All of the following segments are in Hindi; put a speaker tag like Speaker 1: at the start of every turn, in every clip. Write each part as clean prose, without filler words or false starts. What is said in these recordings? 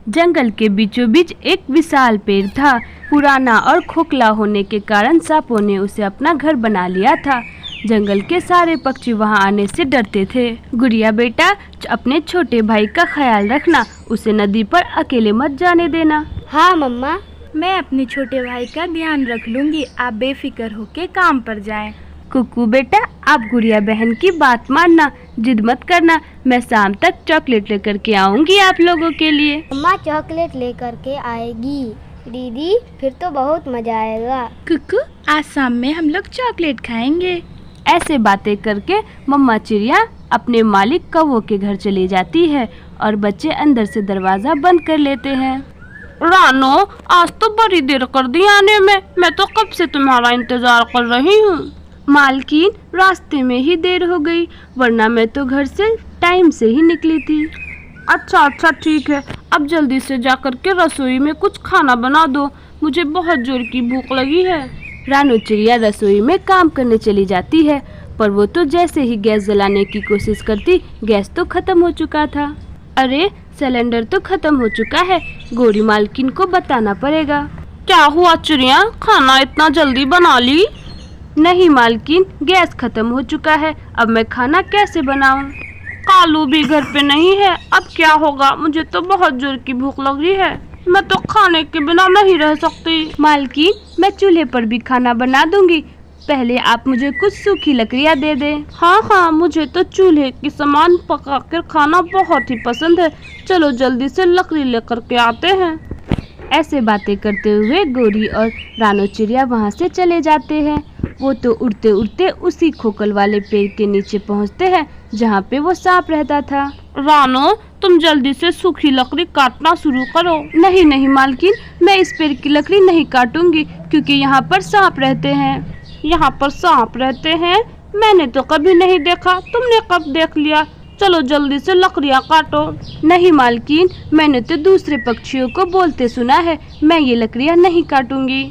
Speaker 1: जंगल के बीचों बीच एक विशाल पेड़ था। पुराना और खोखला होने के कारण सांपों ने उसे अपना घर बना लिया था। जंगल के सारे पक्षी वहां आने से डरते थे। गुड़िया बेटा, अपने छोटे भाई का ख्याल रखना, उसे नदी पर अकेले मत जाने देना।
Speaker 2: हाँ मम्मा।
Speaker 3: मैं अपने छोटे भाई का ध्यान रख लूंगी, आप बेफिक्र होके काम पर जाएं।
Speaker 1: कुकू बेटा, आप गुड़िया बहन की बात मानना, जिद मत करना। मैं शाम तक चॉकलेट लेकर के आऊंगी आप लोगों के लिए।
Speaker 2: मम्मा चॉकलेट लेकर के आएगी दीदी, फिर तो बहुत मजा आएगा।
Speaker 3: कुकू, आज शाम में हम लोग चॉकलेट खाएंगे।
Speaker 1: ऐसे बातें करके मम्मा चिड़िया अपने मालिक कौवों के घर चली जाती है और बच्चे अंदर से दरवाजा बंद कर लेते हैं।
Speaker 4: रानो, आज तो बड़ी देर कर दी आने में, मैं तो कब से तुम्हारा इंतजार कर रही हूँ।
Speaker 1: मालकिन, रास्ते में ही देर हो गई, वरना मैं तो घर से टाइम से ही निकली थी।
Speaker 4: अच्छा ठीक है, अब जल्दी से जाकर के रसोई में कुछ खाना बना दो, मुझे बहुत जोर की भूख लगी है।
Speaker 1: रानो चिड़िया रसोई में काम करने चली जाती है, पर वो तो जैसे ही गैस जलाने की कोशिश करती, गैस तो खत्म हो चुका था। अरे, सिलेंडर तो खत्म हो चुका है, गोरी मालकिन को बताना पड़ेगा।
Speaker 4: क्या हुआ चिड़िया, खाना इतना जल्दी बना ली?
Speaker 1: नहीं मालकिन, गैस खत्म हो चुका है, अब मैं खाना कैसे बनाऊं?
Speaker 4: कालू भी घर पे नहीं है, अब क्या होगा? मुझे तो बहुत जोर की भूख लग रही है, मैं तो खाने के बिना नहीं रह सकती।
Speaker 1: मालकिन, मैं चूल्हे पर भी खाना बना दूंगी, पहले आप मुझे कुछ सूखी लकड़ियाँ दे दें।
Speaker 4: हाँ, मुझे तो चूल्हे की सामान पका कर खाना बहुत ही पसंद है, चलो जल्दी से लकड़ी लेकर के आते हैं।
Speaker 1: ऐसे बातें करते हुए गोरी और रानो चिड़िया वहाँ से चले जाते हैं। वो तो उड़ते उड़ते उसी खोखल वाले पेड़ के नीचे पहुँचते हैं जहाँ पे वो सांप रहता था।
Speaker 4: रानो, तुम जल्दी से सूखी लकड़ी काटना शुरू करो।
Speaker 1: नहीं मालकिन, मैं इस पेड़ की लकड़ी नहीं काटूंगी, क्योंकि यहाँ पर सांप रहते हैं।
Speaker 4: यहाँ पर सांप रहते हैं? मैंने तो कभी नहीं देखा, तुमने कब देख लिया? चलो जल्दी से लकड़ियाँ काटो।
Speaker 1: नहीं मालकिन, मैंने तो दूसरे पक्षियों को बोलते सुना है, मैं ये लकड़ियाँ नहीं काटूंगी।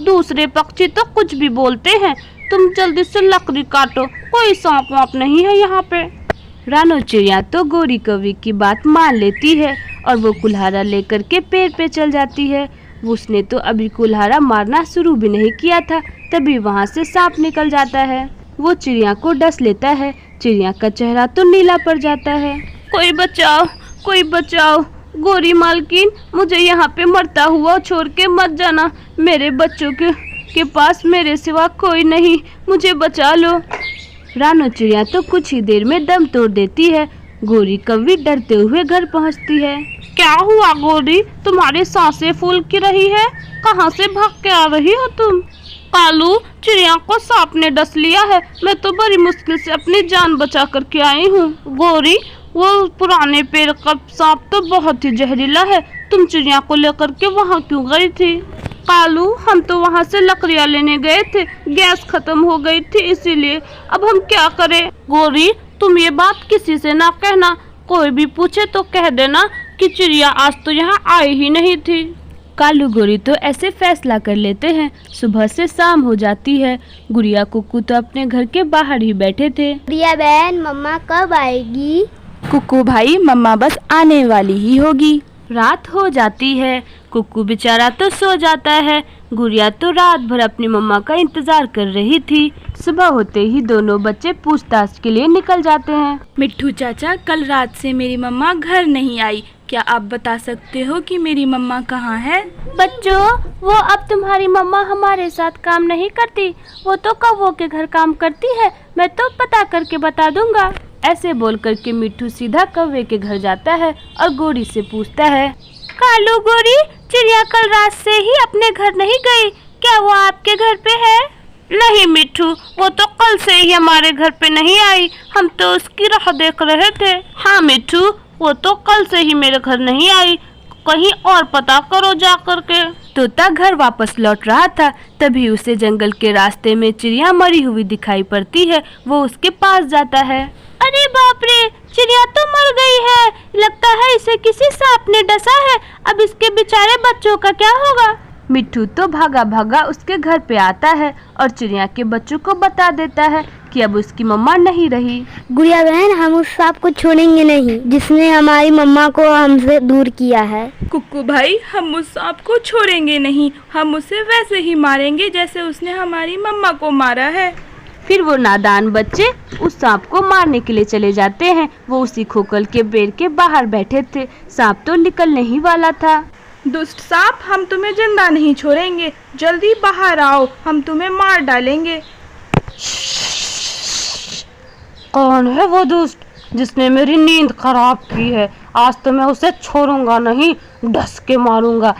Speaker 4: दूसरे पक्षी तो कुछ भी बोलते हैं, तुम जल्दी से लकड़ी काटो, कोई सांप वाप नहीं है यहाँ पे।
Speaker 1: रानो चिड़िया तो गोरी कौवी की बात मान लेती है और वो कुल्हाड़ा लेकर के पेड़ पे चल जाती है। उसने तो अभी कुल्हाड़ा मारना शुरू भी नहीं किया था, तभी वहाँ से सांप निकल जाता है। वो चिड़िया को डस लेता है, चिड़िया का चेहरा तो नीला पड़ जाता है।
Speaker 4: कोई बचाओ, गोरी मालकिन, मुझे यहाँ पे मरता हुआ छोड़ के मत जाना, मेरे बच्चों के पास मेरे सिवा कोई नहीं, मुझे बचा लो।
Speaker 1: रानो चिड़िया तो कुछ ही देर में दम तोड़ देती है। गोरी कौवी डरते हुए घर पहुँचती है।
Speaker 4: क्या हुआ गोरी, तुम्हारी सांसें फूल की रही है, कहाँ से भाग के आ रही हो तुम? कालू, चिड़िया को सांप ने डस लिया है, मैं तो बड़ी मुश्किल से अपनी जान बचा करके आई हूँ। गोरी, वो पुराने पेड़ का सांप तो बहुत ही जहरीला है, तुम चिड़िया को लेकर के वहाँ क्यों गई थी? कालू, हम तो वहाँ से लकड़ियाँ लेने गए थे, गैस खत्म हो गई थी इसीलिए, अब हम क्या करें? गोरी, तुम ये बात किसी से ना कहना, कोई भी पूछे तो कह देना कि चिड़िया आज तो यहाँ आई ही नहीं थी।
Speaker 1: कालू गोरी तो ऐसे फैसला कर लेते हैं। सुबह से शाम हो जाती है। गुड़िया कुकू तो अपने घर के बाहर ही बैठे थे।
Speaker 2: गुड़िया बहन, मम्मा कब आएगी?
Speaker 3: कुकू भाई, मम्मा बस आने वाली ही होगी।
Speaker 1: रात हो जाती है। कुकू बेचारा तो सो जाता है। गुड़िया तो रात भर अपनी मम्मा का इंतजार कर रही थी। सुबह होते ही दोनों बच्चे पूछताछ के लिए निकल जाते हैं।
Speaker 3: मिट्ठू चाचा, कल रात से मेरी मम्मा घर नहीं आई, क्या आप बता सकते हो कि मेरी मम्मा कहाँ है?
Speaker 1: बच्चों, वो अब तुम्हारी मम्मा हमारे साथ काम नहीं करती, वो तो कौवों के घर काम करती है, मैं तो पता करके बता दूंगा। ऐसे बोल करके मिट्ठू सीधा कौवे के घर जाता है और गोरी से पूछता है, कालू गोरी, चिड़िया कल रात से ही अपने घर नहीं गई, क्या वो आपके घर पे है?
Speaker 4: नहीं मिट्ठू, वो तो कल से ही हमारे घर पे नहीं आई, हम तो उसकी राह देख रहे थे। हाँ मिट्ठू, वो तो कल से ही मेरे घर नहीं आई, कहीं और पता करो जा करके।
Speaker 1: तोता घर वापस लौट रहा था, तभी उसे जंगल के रास्ते में चिड़िया मरी हुई दिखाई पड़ती है। वो उसके पास जाता है।
Speaker 4: अरे बाप रे, चिड़िया तो मर गई है, लगता है इसे किसी सांप ने डसा है, अब इसके बेचारे बच्चों का क्या होगा?
Speaker 1: मिट्ठू तो भागा भागा उसके घर पे आता है और चिड़िया के बच्चों को बता देता है कि अब उसकी मम्मा नहीं रही।
Speaker 2: गुड़िया बहन, हम उस सांप को छोड़ेंगे नहीं जिसने हमारी मम्मा को हमसे दूर किया है।
Speaker 3: कुक्कू भाई, हम उस सांप को छोड़ेंगे नहीं, हम उसे वैसे ही मारेंगे जैसे उसने हमारी मम्मा को मारा है।
Speaker 1: फिर वो नादान बच्चे उस सांप को मारने के लिए चले जाते हैं। वो उसी खोखल के पेड़ के बाहर बैठे थे। सांप तो निकलने ही वाला था।
Speaker 3: दुष्ट सांप, हम तुम्हें जिंदा नहीं छोड़ेंगे, जल्दी बाहर आओ, हम तुम्हें मार डालेंगे।
Speaker 4: कौन है वो दुष्ट जिसने मेरी नींद खराब की है? आज तो मैं उसे छोड़ूंगा नहीं, डस के मारूंगा।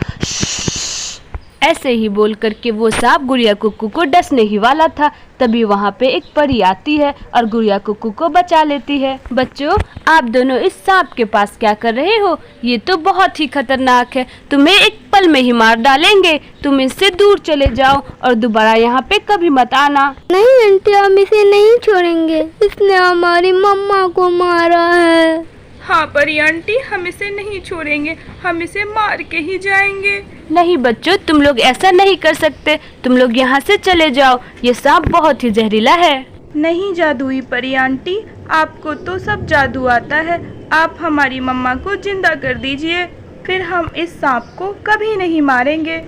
Speaker 1: ऐसे ही बोल करके वो सांप गुड़िया कुक्कू को डसने ही वाला था। तभी वहाँ पे एक परी आती है और गुड़िया कुक्कू को बचा लेती है। बच्चों, आप दोनों इस सांप के पास क्या कर रहे हो? ये तो बहुत ही खतरनाक है, तुम्हें एक पल में ही मार डालेंगे। तुम इससे दूर चले जाओ और दोबारा यहाँ पे कभी मत आना।
Speaker 2: नहीं आंटी, हम इसे नहीं छोड़ेंगे, इसने हमारी मम्मा को मारा है।
Speaker 3: हाँ परी आंटी, हम इसे नहीं छोड़ेंगे, हम इसे मार के ही जाएंगे।
Speaker 1: नहीं बच्चों, तुम लोग ऐसा नहीं कर सकते, तुम लोग यहाँ से चले जाओ, ये सांप बहुत ही जहरीला है।
Speaker 3: नहीं जादुई परी आंटी, आपको तो सब जादू आता है, आप हमारी मम्मा को जिंदा कर दीजिए, फिर हम इस सांप को कभी नहीं मारेंगे।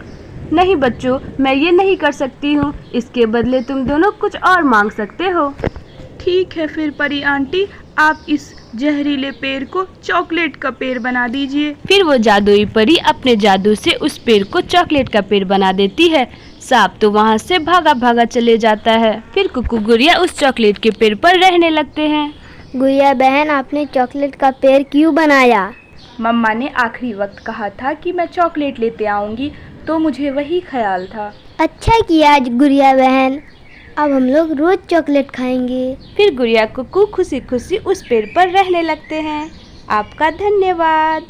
Speaker 1: नहीं बच्चों, मैं ये नहीं कर सकती हूँ, इसके बदले तुम दोनों कुछ और मांग सकते हो।
Speaker 3: ठीक है फिर परी आंटी, आप इस जहरीले पेड़ को चॉकलेट का पेड़ बना दीजिए।
Speaker 1: फिर वो जादुई परी अपने जादू से उस पेड़ को चॉकलेट का पेड़ बना देती है। सांप तो वहाँ से भागा भागा चले जाता है। फिर कुक्कू गुड़िया उस चॉकलेट के पेड़ पर रहने लगते हैं।
Speaker 2: गुड़िया बहन, आपने चॉकलेट का पेड़ क्यों बनाया?
Speaker 3: मम्मा ने आखिरी वक्त कहा था कि मैं चॉकलेट लेते आऊंगी, तो मुझे वही ख्याल था।
Speaker 2: अच्छा किया गुड़िया बहन, अब हम लोग रोज चॉकलेट खाएंगे।
Speaker 1: फिर गुड़िया कुक्कू खुशी खुशी उस पेड़ पर रहने लगते हैं। आपका धन्यवाद।